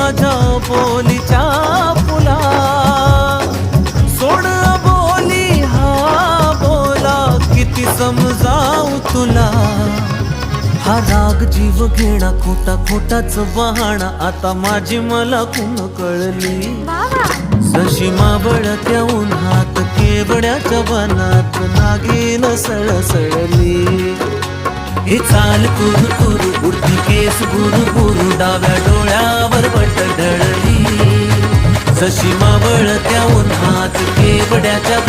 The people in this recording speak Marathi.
माझ्या बोलीच्या पुला सोड बोली हा बोला किती समजावू तुला हा राग जीव घेणा खोटा खोटाच बहाणा आता माझी मला कुण कळली जशी मावळत्या उन्हात केवड्याच्या वनात नागिन सळसळली हे चाल कुरु कुरु उडती केस गुरु गुरु डाव्या डोळ्यावर बट ढळली जशी मावळत्या उन्हात केवड्याच्या